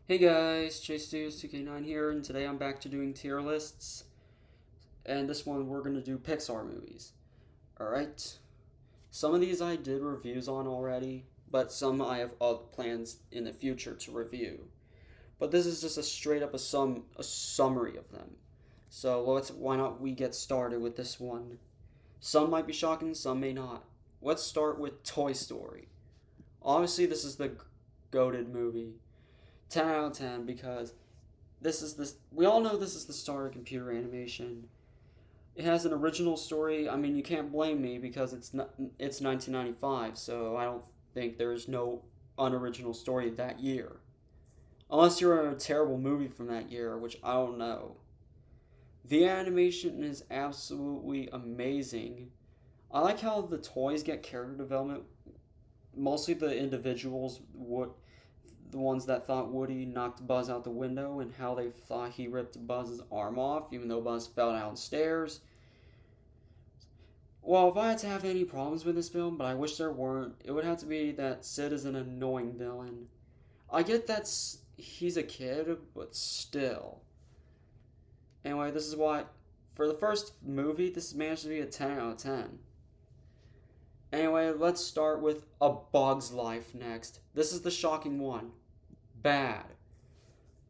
Hey guys, Chase Studios 2K9 here, and today I'm back to doing tier lists. And this one we're gonna do Pixar movies. Alright? Some of these I did reviews on already, but some I have plans in the future to review. But this is just a straight up a summary of them. So why not we get started with this one? Some might be shocking, some may not. Let's start with Toy Story. Obviously, this is the goated movie. 10 out of 10 because we all know this is the start of computer animation. It has an original story. I mean, you can't blame me because it's 1995, so I don't think there is no unoriginal story that year. Unless you're a terrible movie from that year, which I don't know. The animation is absolutely amazing. I like how the toys get character development. Mostly the individuals, the ones that thought Woody knocked Buzz out the window and how they thought he ripped Buzz's arm off, even though Buzz fell downstairs. Well, if I had to have any problems with this film, but I wish there weren't, it would have to be that Sid is an annoying villain. I get that he's a kid, but still. Anyway, this is why, for the first movie, this managed to be a 10 out of 10. Anyway, let's start with A Bug's Life next. This is the shocking one. Bad.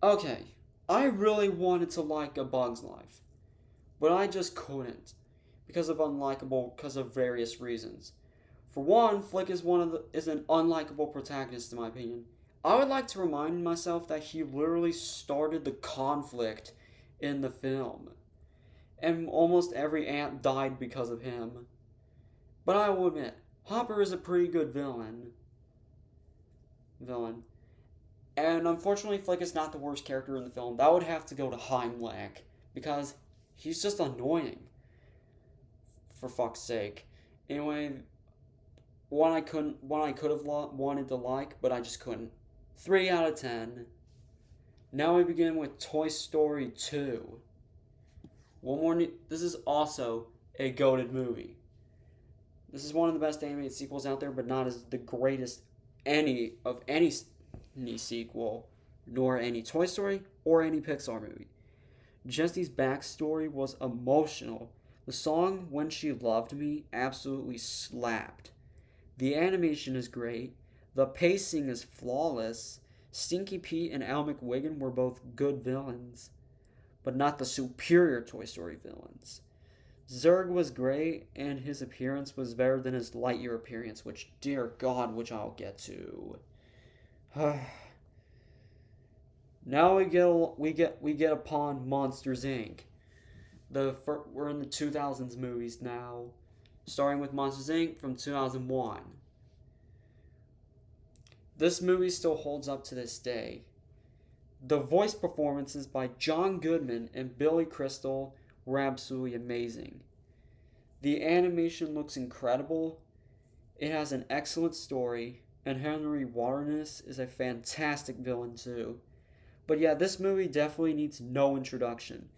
Okay, I really wanted to like A Bug's Life, but I just couldn't because of various reasons. For one, Flick is an unlikable protagonist in my opinion. I would like to remind myself that he literally started the conflict in the film, and almost every ant died because of him. But I will admit, Hopper is a pretty good Villain. And unfortunately, Flick is not the worst character in the film. That would have to go to Heimlich because he's just annoying. For fuck's sake. Anyway, one I could have wanted to like, but I just couldn't. 3 out of 10. Now we begin with Toy Story 2. This is also a goated movie. This is one of the best animated sequels out there, but not as the greatest any sequel, nor any Toy Story or any Pixar movie. Jesse's backstory was emotional. The song When She Loved Me absolutely slapped. The animation is great. The pacing is flawless. Stinky Pete and Al McWiggin were both good villains, but not the superior Toy Story villains. Zurg was great, and his appearance was better than his Lightyear appearance, which, dear God, which I'll get to. Now we get upon Monsters Inc. We're in the 2000s movies now, starting with Monsters Inc. from 2001. This movie still holds up to this day. The voice performances by John Goodman and Billy Crystal were absolutely amazing. The animation looks incredible. It has an excellent story, and Henry Waterness is a fantastic villain too. But yeah, this movie definitely needs no introduction.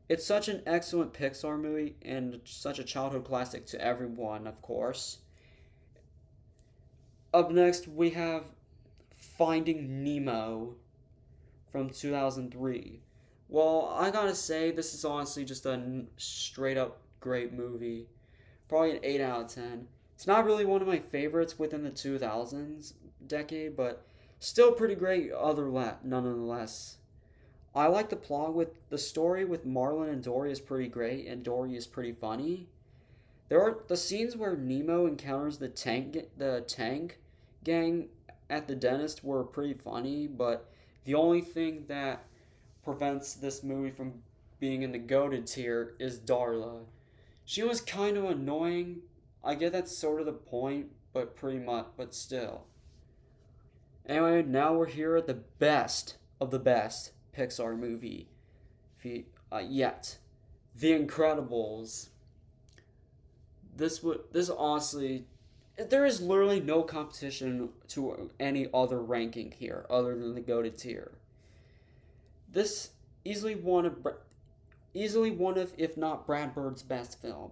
It's such an excellent Pixar movie and such a childhood classic to everyone, of course. Up next, we have Finding Nemo from 2003. Well, I gotta say, this is honestly just a straight up great movie. Probably an 8 out of 10. It's not really one of my favorites within the 2000s decade, but still pretty great nonetheless. I like the story with Marlin and Dory is pretty great, and Dory is pretty funny. There are the scenes where Nemo encounters the tank gang at the dentist were pretty funny, but the only thing that prevents this movie from being in the goated tier is Darla. She was kind of annoying. I get that's sort of the point, but still. Anyway, now we're here at the best of the best Pixar movie yet, The Incredibles. This honestly, there is literally no competition to any other ranking here other than the goated tier. This easily one of, if not Brad Bird's best film.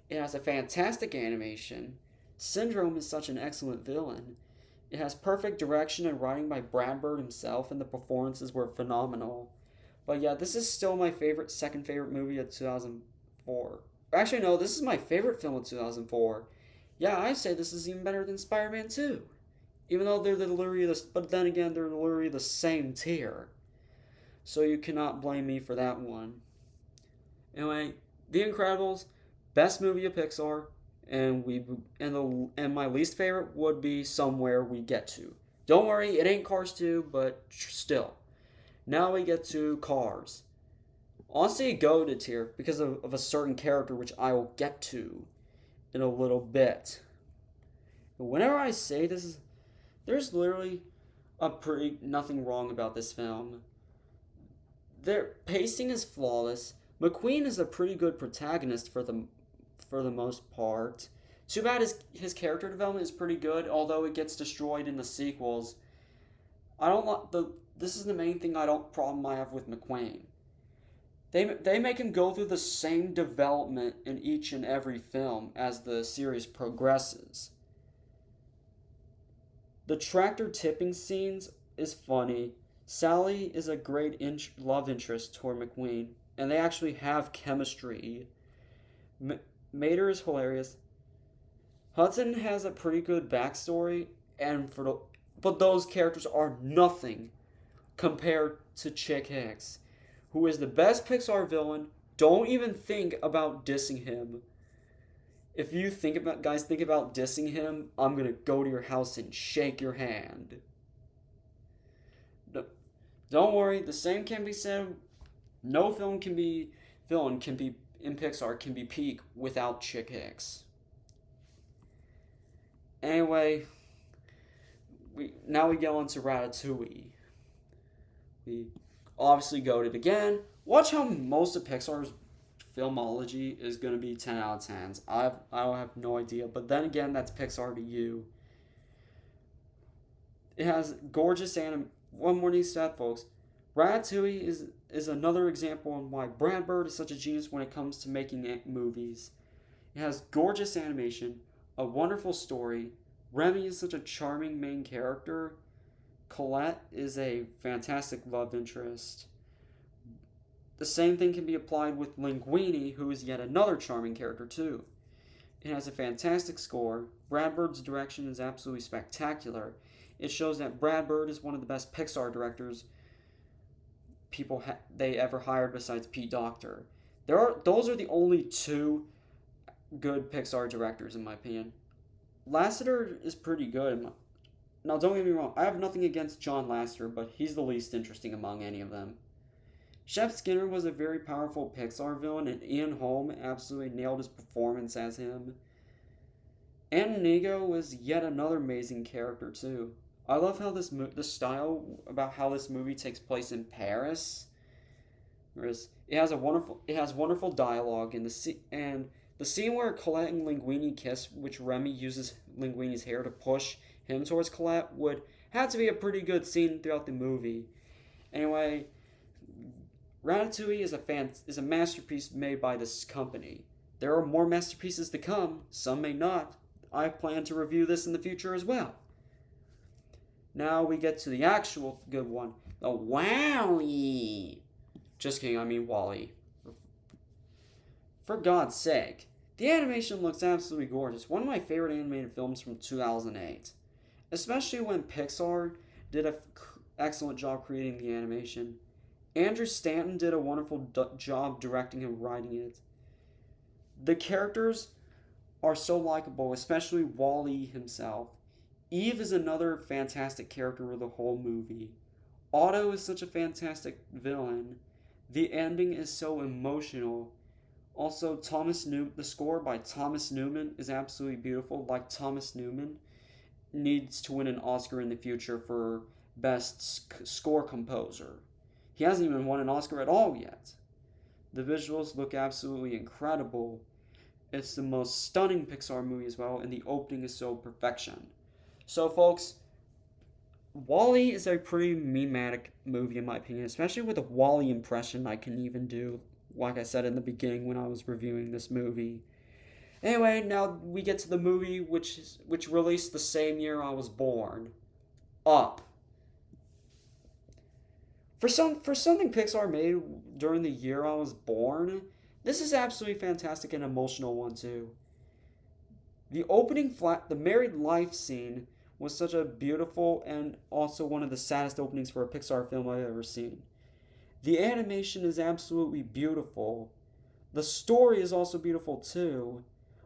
It has a fantastic animation. Syndrome is such an excellent villain. It has perfect direction and writing by Brad Bird himself, and the performances were phenomenal. But yeah, this is still my second favorite movie of 2004. Actually, no, this is my favorite film of 2004. Yeah, I say this is even better than Spider-Man 2. Even though they're literally but then again, they're literally the same tier. So you cannot blame me for that one. Anyway, The Incredibles, best movie of Pixar, and my least favorite would be Somewhere We Get To. Don't worry, it ain't Cars 2, but still. Now we get to Cars. Honestly, go to tier because of a certain character which I will get to in a little bit. Whenever I say this, there's literally nothing wrong about this film. Their pacing is flawless. McQueen is a pretty good protagonist for the most part. Too bad his character development is pretty good, although it gets destroyed in the sequels. I don't like the. This is the main thing problem I have with McQueen. They make him go through the same development in each and every film as the series progresses. The tractor tipping scenes is funny. Sally is a great love interest toward McQueen, and they actually have chemistry. Mater is hilarious. Hudson has a pretty good backstory, but those characters are nothing compared to Chick Hicks, who is the best Pixar villain. Don't even think about dissing him. If you think about dissing him, I'm gonna go to your house and shake your hand. Don't worry, the same can be said. No villain can be in Pixar can be peak without Chick Hicks. Anyway, now we go on to Ratatouille. We obviously goated again. Watch how most of Pixar's filmology is going to be 10 out of 10s. I don't have no idea, but then again, that's Pixar to you. It has gorgeous One more thing said, folks. Ratatouille is another example on why Brad Bird is such a genius when it comes to making movies. It has gorgeous animation, a wonderful story. Remy is such a charming main character. Colette is a fantastic love interest. The same thing can be applied with Linguini, who is yet another charming character too. It has a fantastic score. Brad Bird's direction is absolutely spectacular. It shows that Brad Bird is one of the best Pixar directors they ever hired besides Pete Docter. Those are the only two good Pixar directors in my opinion. Lasseter is pretty good. Now don't get me wrong, I have nothing against John Lasseter, but he's the least interesting among any of them. Chef Skinner was a very powerful Pixar villain, and Ian Holm absolutely nailed his performance as him. And Inigo was yet another amazing character too. I love how the style about how this movie takes place in Paris. It has wonderful dialogue and the scene where Colette and Linguini kiss, which Remy uses Linguini's hair to push him towards Colette, would have to be a pretty good scene throughout the movie. Anyway, Ratatouille is a masterpiece made by this company. There are more masterpieces to come. Some may not. I plan to review this in the future as well. Now we get to the actual good one, the WALL-E. Just kidding, I mean WALL-E. For God's sake, the animation looks absolutely gorgeous. One of my favorite animated films from 2008, especially when Pixar did an excellent job creating the animation. Andrew Stanton did a wonderful job directing and writing it. The characters are so likable, especially WALL-E himself. Eve is another fantastic character of the whole movie. Otto is such a fantastic villain. The ending is so emotional. Also, the score by Thomas Newman is absolutely beautiful. Like Thomas Newman needs to win an Oscar in the future for Best Score Composer. He hasn't even won an Oscar at all yet. The visuals look absolutely incredible. It's the most stunning Pixar movie as well, and the opening is so perfection. So, folks, WALL-E is a pretty memematic movie in my opinion, especially with a WALL-E impression I can even do, like I said in the beginning when I was reviewing this movie. Anyway, now we get to the movie which released the same year I was born. up. For something Pixar made during the year I was born, this is absolutely fantastic and emotional one too. The married life scene was such a beautiful and also one of the saddest openings for a Pixar film I've ever seen. The animation is absolutely beautiful. The story is also beautiful too.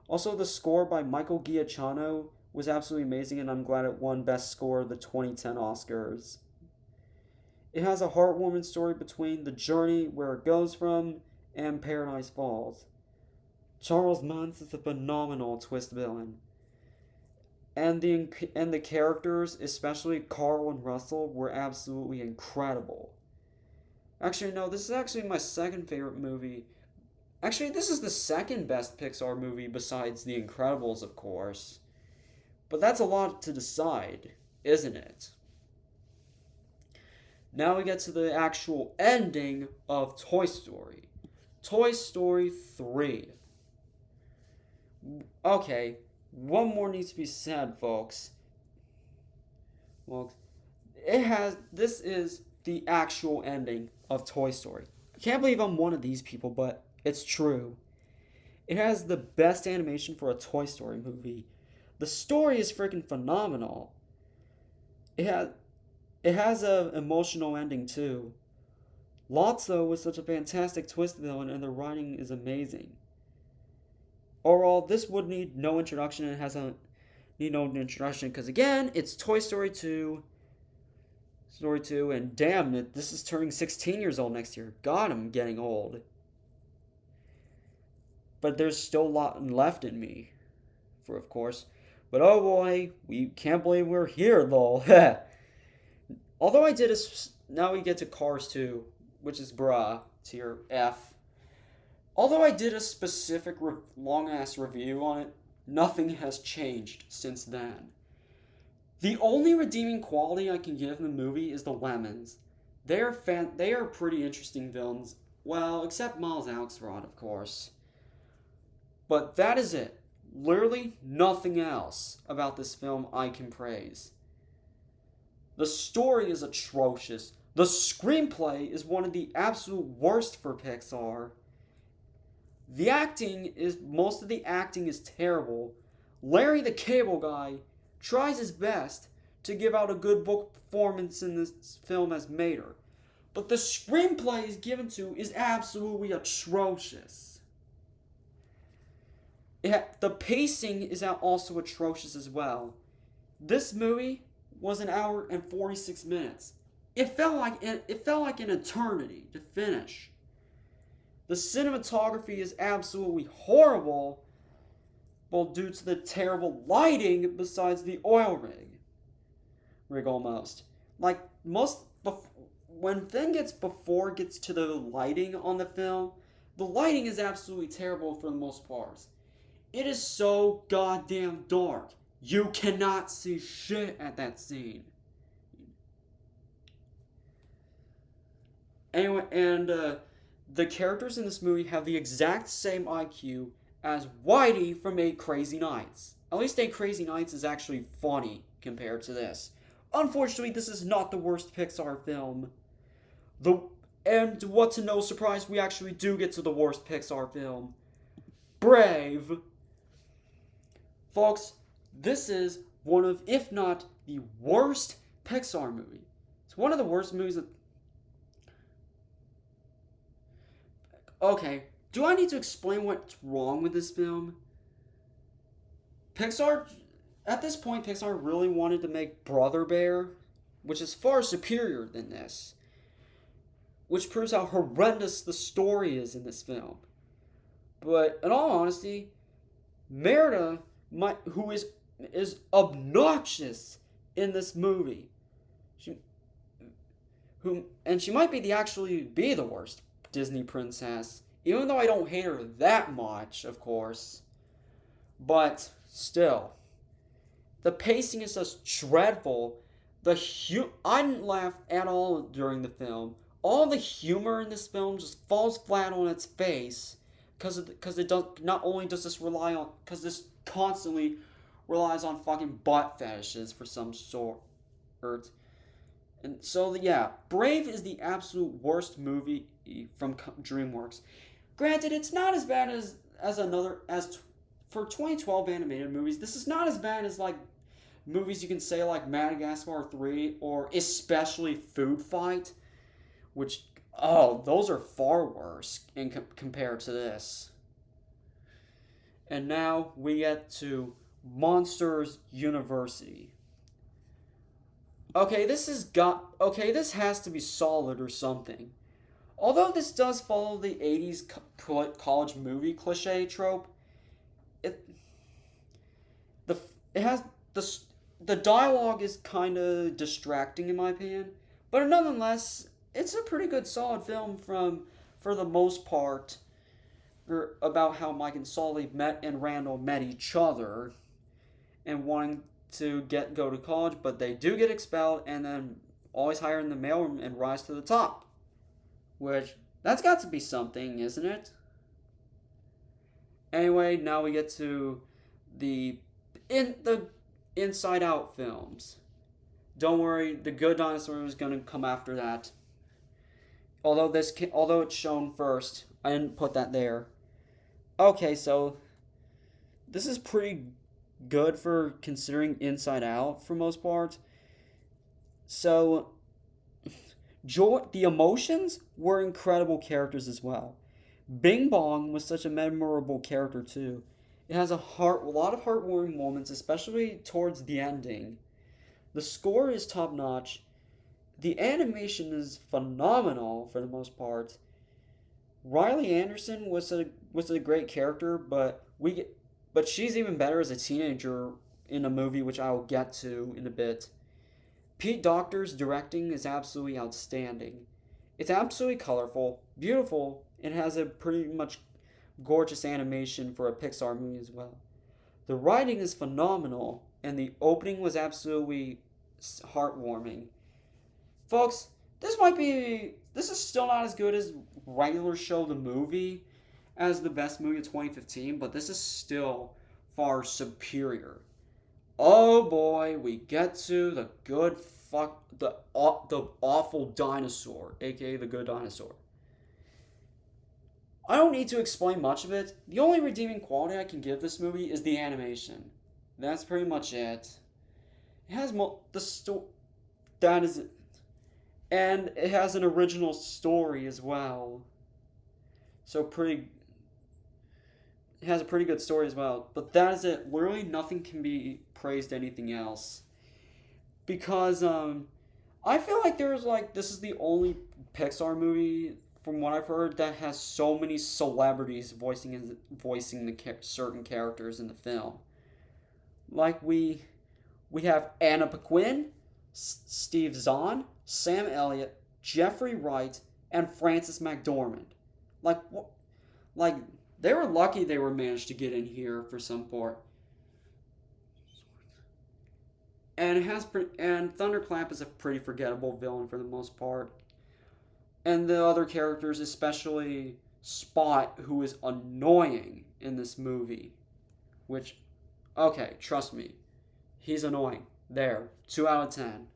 Also, the score by Michael Giacchino was absolutely amazing, and I'm glad it won Best Score of the 2010 Oscars. It has a heartwarming story between the journey where it goes from and Paradise Falls. Charles Muntz is a phenomenal twist villain, and the characters, especially Carl and Russell, were absolutely incredible. Actually, no, this is actually my second favorite movie. Actually, this is the second best Pixar movie besides The Incredibles, of course. But that's a lot to decide, isn't it? Now we get to the actual ending of Toy Story. Toy Story 3. Okay, one more needs to be said, folks. Well, this is the actual ending of Toy Story. I can't believe I'm one of these people, but it's true. It has the best animation for a Toy Story movie. The story is freaking phenomenal. It has it has a emotional ending too. Lotso was such a fantastic twist villain, and the writing is amazing. Overall, this would need no introduction, and it has a need no introduction because again, it's Toy Story 2. Story 2, and damn it, this is turning 16 years old next year. God, I'm getting old. But there's still a lot left in me, for of course. But oh boy, we can't believe we're here though. Although I did a. Now we get to Cars 2, which is tier F. Although I did a specific long ass review on it, nothing has changed since then. The only redeeming quality I can give the movie is the lemons. They are pretty interesting villains. Well, except Miles Axelrod, of course. But that is it. Literally nothing else about this film I can praise. The story is atrocious. The screenplay is one of the absolute worst for Pixar. Most of the acting is terrible. Larry the Cable Guy tries his best to give out a good performance in this film as Mater. But the screenplay is given to is absolutely atrocious. The pacing is also atrocious as well. This movie was an hour and 46 minutes. It felt like an eternity to finish. The cinematography is absolutely horrible, well, due to the terrible lighting besides the oil rig almost. Like when before it gets to the lighting on the film, the lighting is absolutely terrible for the most part. It is so goddamn dark. You cannot see shit at that scene. Anyway, and the characters in this movie have the exact same IQ as Whitey from 8 Crazy Nights. At least 8 Crazy Nights is actually funny compared to this. Unfortunately, this is not the worst Pixar film. And what to no surprise, we actually do get to the worst Pixar film. Brave. Folks, this is one of, if not the worst Pixar movie. It's one of the worst movies that... Okay, do I need to explain what's wrong with this film? At this point, Pixar really wanted to make Brother Bear, which is far superior than this. Which proves how horrendous the story is in this film. But, in all honesty, Merida, who is obnoxious in this movie. She might be the worst Disney princess, even though I don't hate her that much, of course. But still, the pacing is just dreadful. I didn't laugh at all during the film. All the humor in this film just falls flat on its face because it does not only does this rely on because this constantly relies on fucking butt fetishes for some sort And so yeah, Brave is the absolute worst movie from DreamWorks. Granted, it's not as bad as another as for 2012 animated movies. This is not as bad as like movies you can say like Madagascar 3 or especially Food Fight, which those are far worse compared to this. And now we get to Monsters University. This has to be solid or something. Although this does follow the 80s college movie cliche trope, it the it has the dialogue is kind of distracting in my opinion, but nonetheless, it's a pretty good solid film for the most part about how Mike and Sully met and Randall met each other and wanting to go to college, but they do get expelled and then always hire in the mailroom and rise to the top. Which that's got to be something, isn't it? Anyway, now we get to the Inside Out films. Don't worry, The Good Dinosaur is going to come after that. Although it's shown first, I didn't put that there. Okay, so this is pretty good for considering Inside Out for most part. So the emotions were incredible characters as well. Bing Bong was such a memorable character too. It has a lot of heartwarming moments, especially towards the ending. The score is top notch. The animation is phenomenal for the most part. Riley Anderson was a great character, but she's even better as a teenager in a movie which I will get to in a bit. Pete Docter's directing is absolutely outstanding. It's absolutely colorful, beautiful, and has a pretty much gorgeous animation for a Pixar movie as well. The writing is phenomenal, and the opening was absolutely heartwarming. Folks, this is still not as good as regular show the movie as the best movie of 2015, but this is still far superior. Oh boy, we get to the the awful dinosaur, aka the good dinosaur. I don't need to explain much of it. The only redeeming quality I can give this movie is the animation. That's pretty much it. It has that is it. And it has an original story as well. So it has a pretty good story as well. But that is it. Literally nothing can be praised anything else. Because I feel like this is the only Pixar movie from what I've heard that has so many celebrities voicing certain characters in the film. Like we have Anna Paquin, Steve Zahn, Sam Elliott, Jeffrey Wright, and Frances McDormand. Like like they were lucky they were managed to get in here for some part. And Thunderclap is a pretty forgettable villain for the most part. And the other characters, especially Spot, who is annoying in this movie. Which, okay, trust me, he's annoying. There, 2 out of 10.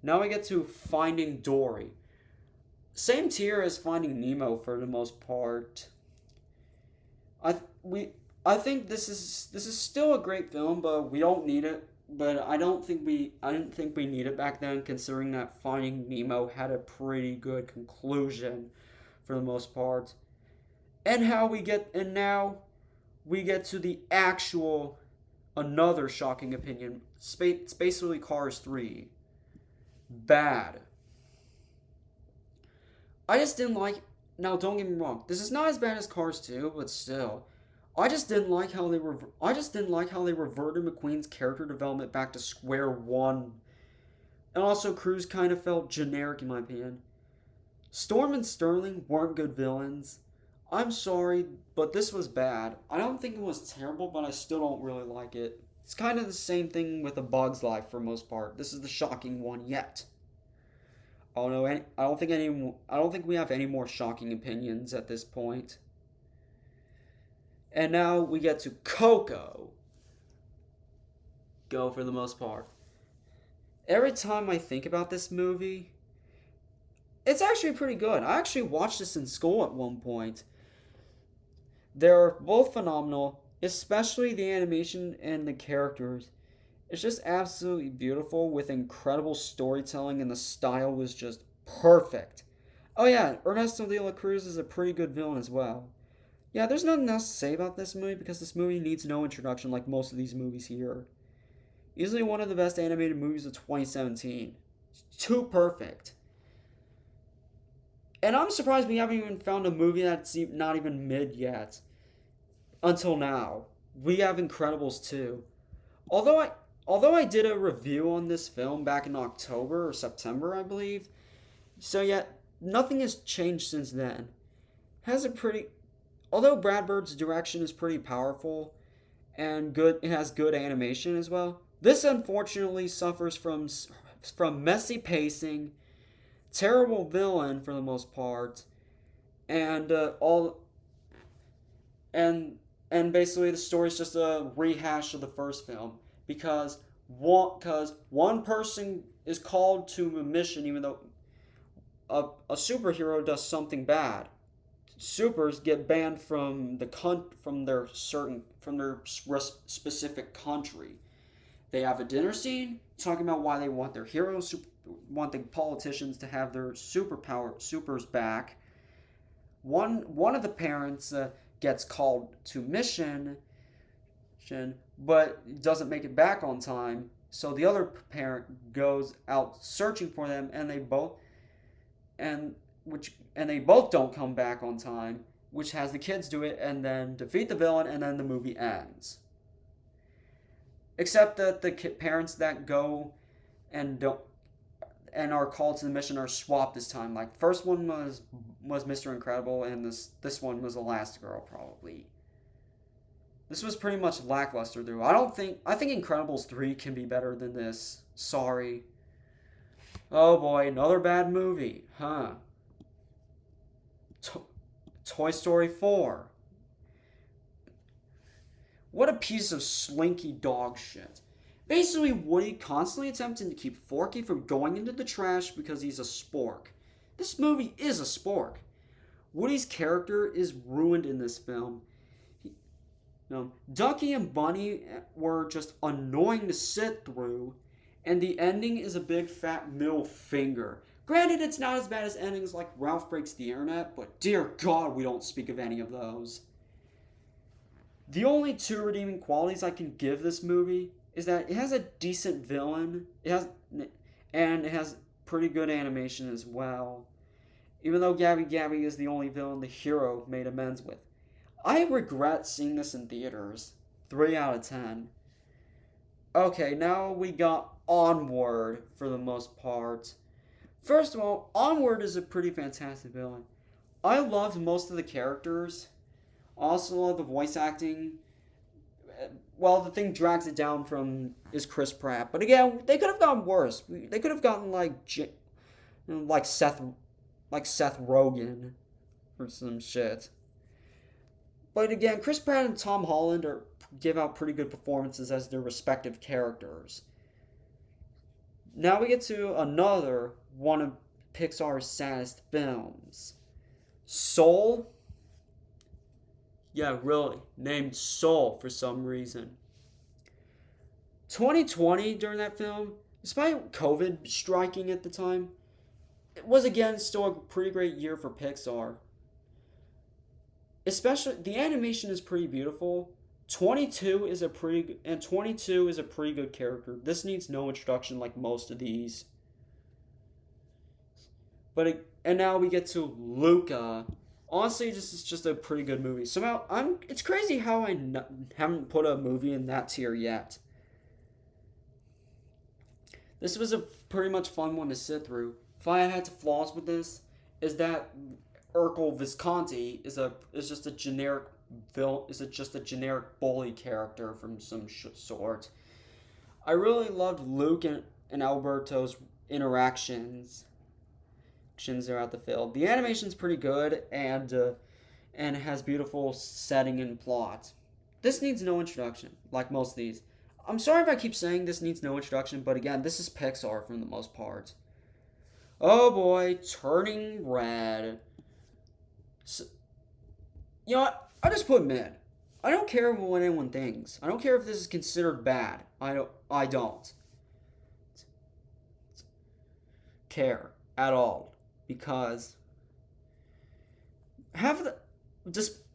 Now we get to Finding Dory. Same tier as Finding Nemo for the most part. I think this is still a great film, but we don't need it. But I didn't think we need it back then, considering that Finding Nemo had a pretty good conclusion for the most part. And now we get to the actual another shocking opinion. It's basically Cars 3. Bad. I just didn't like. Now, don't get me wrong. This is not as bad as Cars 2, but still, I just didn't like how they reverted McQueen's character development back to square one. And also, Cruz kind of felt generic in my opinion. Storm and Sterling weren't good villains. I'm sorry, but this was bad. I don't think it was terrible, but I still don't really like it. It's kind of the same thing with A Bug's Life for most part. This is the shocking one yet. Oh no, I don't think we have any more shocking opinions at this point. And now we get to Coco. Go for the most part. Every time I think about this movie, it's actually pretty good. I actually watched this in school at one point. They're both phenomenal, especially the animation and the characters. It's just absolutely beautiful with incredible storytelling, and the style was just perfect. Oh, yeah, Ernesto de la Cruz is a pretty good villain as well. Yeah, there's nothing else to say about this movie because this movie needs no introduction like most of these movies here. Easily one of the best animated movies of 2017. It's too perfect. And I'm surprised we haven't even found a movie that's not even mid yet. Until now. We have Incredibles 2. Although I although I did a review on this film back in October or September, I believe. So yeah, nothing has changed since then. Has a pretty Although Brad Bird's direction is pretty powerful and good, it has good animation as well. This unfortunately suffers from messy pacing, terrible villain for the most part, and all and basically the story's just a rehash of the first film because one person is called to a mission even though a superhero does something bad. Supers get banned from from their specific country. They have a dinner scene talking about why they want their heroes, want the politicians to have their supers back. One of the parents gets called to mission, but doesn't make it back on time. So the other parent goes out searching for them, and and they both don't come back on time, which has the kids do it and then defeat the villain, and then the movie ends. Except that the parents that go and don't and are called to the mission are swapped this time. Like first one was Mr. Incredible, and this one was Elastigirl probably. This was pretty much lackluster though. I think Incredibles 3 can be better than this. Sorry. Oh boy, another bad movie, huh? To- Toy Story 4. What a piece of slinky dog shit. Basically, Woody constantly attempting to keep Forky from going into the trash because he's a spork. This movie is a spork. Woody's character is ruined in this film. Ducky and Bunny were just annoying to sit through, and the ending is a big fat middle finger. Granted, it's not as bad as endings like Ralph Breaks the Internet, but dear God, we don't speak of any of those. The only two redeeming qualities I can give this movie is that it has a decent villain. It has pretty good animation as well. Even though Gabby Gabby is the only villain the hero made amends with. I regret seeing this in theaters. 3 out of 10. Okay, now we got Onward for the most part. First of all, Onward is a pretty fantastic villain. I loved most of the characters. Also love the voice acting. Well, the thing drags it down from is Chris Pratt, but again, they could have gotten worse. They could have gotten like Seth Rogen or some shit. But again, Chris Pratt and Tom Holland give out pretty good performances as their respective characters. Now we get to another one of Pixar's saddest films. Soul? Yeah, really. Named Soul for some reason. 2020 during that film, despite COVID striking at the time, it was again still a pretty great year for Pixar. Especially the animation is pretty beautiful. 22 is a pretty good character. This needs no introduction like most of these. And now we get to Luca. Honestly, this is just a pretty good movie. Somehow, it's crazy how haven't put a movie in that tier yet. This was a pretty much fun one to sit through. If I had to flaws with this, is that Urkel Visconti is just a generic just a generic bully character from some sort. I really loved Luke and Alberto's interactions throughout the film. The animation's pretty good and has beautiful setting and plot. This needs no introduction, like most of these. I'm sorry if I keep saying this needs no introduction, but again, this is Pixar for the most part. Oh boy, turning red. So, you know what? I just put mid. I don't care what anyone thinks. I don't care if this is considered bad. I don't care at all because half of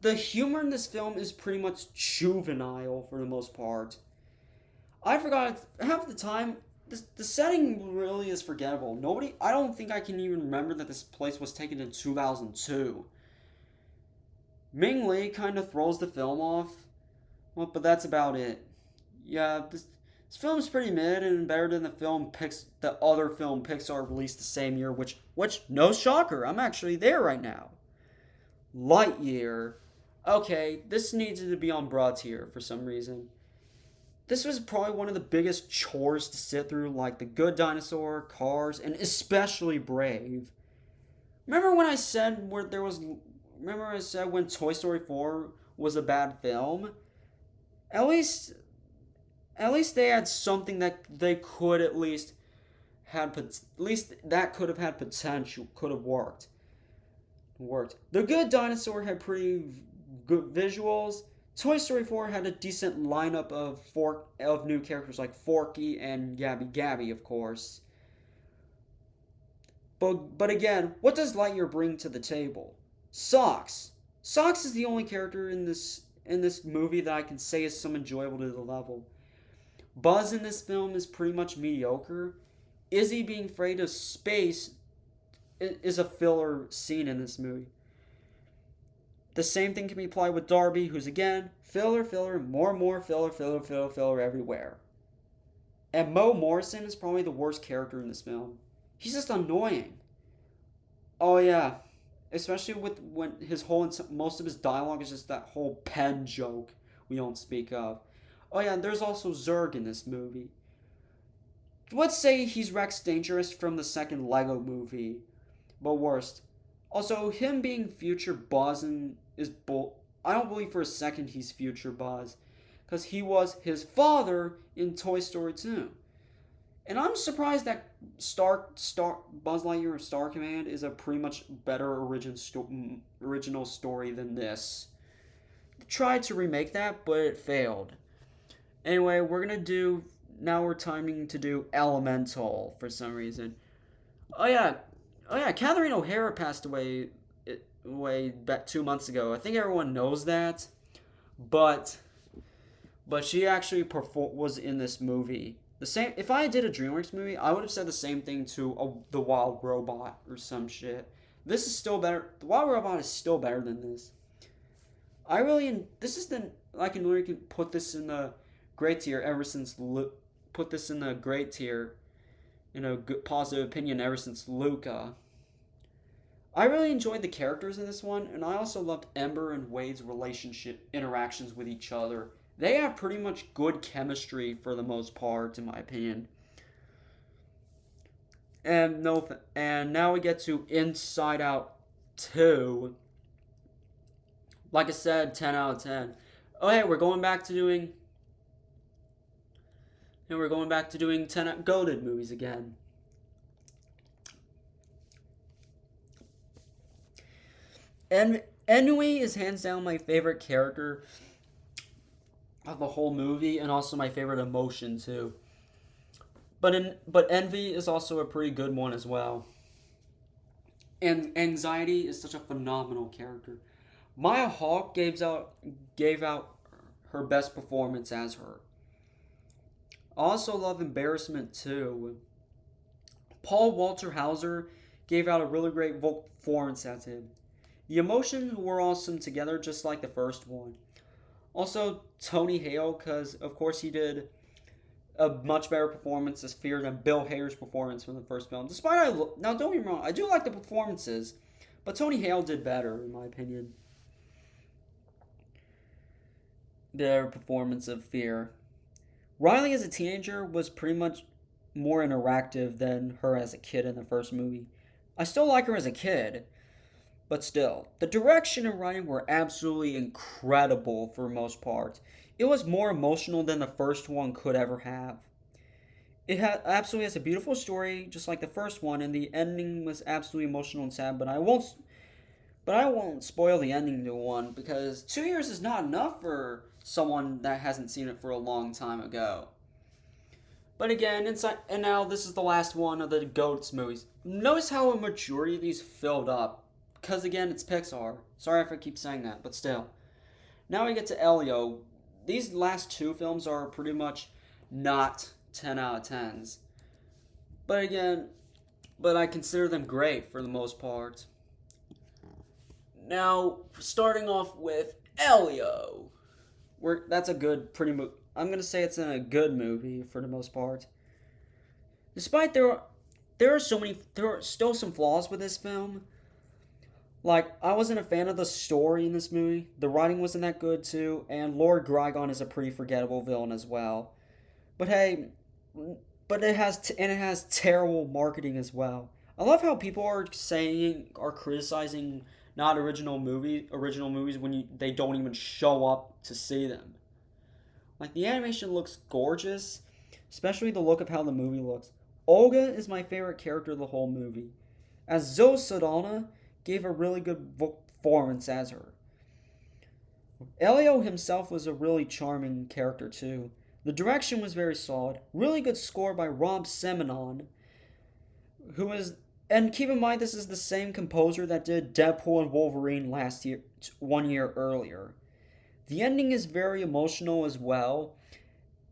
the humor in this film is pretty much juvenile for the most part. I forgot half the time. The setting really is forgettable. I don't think I can even remember that this place was taken in 2002. Ming Lee kind of throws the film off, well, but that's about it. Yeah, this film is pretty mid and better than the other film Pixar released the same year, which no shocker, I'm actually there right now. Lightyear. Okay, this needed to be on Broad Tier for some reason. This was probably one of the biggest chores to sit through, like The Good Dinosaur, Cars, and especially Brave. Remember when I said where there was? Remember I said when Toy Story 4 was a bad film? At least, at least they had something that they could at least that could have had potential, could have worked. The Good Dinosaur had pretty good visuals. Toy Story 4 had a decent lineup of new characters like Forky and Gabby Gabby, of course. But again, what does Lightyear bring to the table? Socks. Socks is the only character in this movie that I can say is some enjoyable to the level. Buzz in this film is pretty much mediocre. Izzy being afraid of space is a filler scene in this movie. The same thing can be applied with Darby, who's again filler, more filler everywhere. And Mo Morrison is probably the worst character in this film. He's just annoying. Oh yeah, especially with when most of his dialogue is just that whole pen joke we don't speak of. Oh yeah, and there's also Zurg in this movie. Let's say he's Rex Dangerous from the second Lego movie, but worst. Also, him being future Buzz is bull. I don't believe for a second he's future Buzz, because he was his father in Toy Story 2. And I'm surprised that Buzz Lightyear of Star Command is a pretty much better original story than this. They tried to remake that, but it failed. Anyway, we're timing to do Elemental for some reason. Oh yeah, Catherine O'Hara passed away about 2 months ago. I think everyone knows that, but she actually was in this movie. The same. If I did a DreamWorks movie, I would have said the same thing to The Wild Robot or some shit. This is still better. The Wild Robot is still better than this. This is the I can really put this in the great tier ever since put this in the great tier in a good positive opinion ever since Luca. I really enjoyed the characters in this one, and I also loved Ember and Wade's relationship interactions with each other. They have pretty much good chemistry for the most part, in my opinion. And now we get to Inside Out 2. Like I said, 10 out of 10. Oh hey, we're going back to doing 10 goated movies again. And Ennui is hands down my favorite character of the whole movie, and also my favorite emotion too. But Envy is also a pretty good one as well. And Anxiety is such a phenomenal character. Maya Hawke gave out her best performance as her. I also love Embarrassment too. Paul Walter Hauser gave out a really great performance as him. The emotions were awesome together, just like the first one. Also, Tony Hale, because of course he did a much better performance as Fear than Bill Hader's performance from the first film. Now don't get me wrong, I do like the performances, but Tony Hale did better in my opinion. Their performance of Fear. Riley as a teenager was pretty much more interactive than her as a kid in the first movie. I still like her as a kid, but still, the direction and writing were absolutely incredible for the most part. it was more emotional than the first one could ever have. Absolutely has a beautiful story, just like the first one, and the ending was absolutely emotional and sad. But I won't spoil the ending to one because 2 years is not enough for someone that hasn't seen it for a long time ago. But again, inside and now this is the last one of the Goats movies. Notice how a majority of these filled up, because again, it's Pixar. Sorry if I keep saying that, but still. Now we get to Elio. These last two films are pretty much not 10 out of 10s. But again, but I consider them great for the most part. Now, starting off with Elio. That's a good, pretty I'm gonna say it's a good movie for the most part. Despite there are still some flaws with this film. Like I wasn't a fan of the story in this movie. The writing wasn't that good too, and Lord Grigon is a pretty forgettable villain as well. But hey, it has terrible marketing as well. I love how people are criticizing not original movies when they don't even show up to see them. Like the animation looks gorgeous, especially the look of how the movie looks. Olga is my favorite character of the whole movie, as Zoe Saldana gave a really good performance as her. Elio himself was a really charming character too. The direction was very solid. Really good score by Rob Seminon, who is and keep in mind this is the same composer that did Deadpool and Wolverine last year, 1 year earlier. The ending is very emotional as well,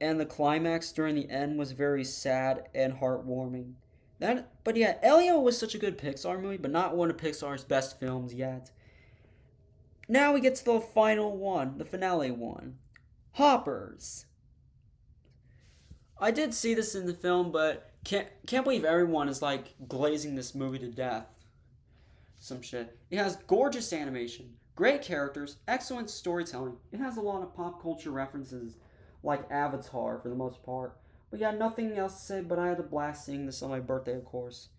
and the climax during the end was very sad and heartwarming. But yeah, Elio was such a good Pixar movie, but not one of Pixar's best films yet. Now we get to the final one, the finale one. Hoppers. I did see this in the film, but can't believe everyone is like glazing this movie to death. Some shit. It has gorgeous animation, great characters, excellent storytelling. It has a lot of pop culture references, like Avatar for the most part. But yeah, nothing else to say, but I had a blast seeing this on my birthday, of course.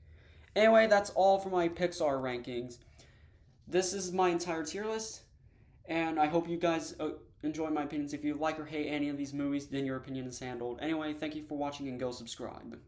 Anyway, that's all for my Pixar rankings. This is my entire tier list, and I hope you guys enjoy my opinions. If you like or hate any of these movies, then your opinion is handled. Anyway, thank you for watching and go subscribe.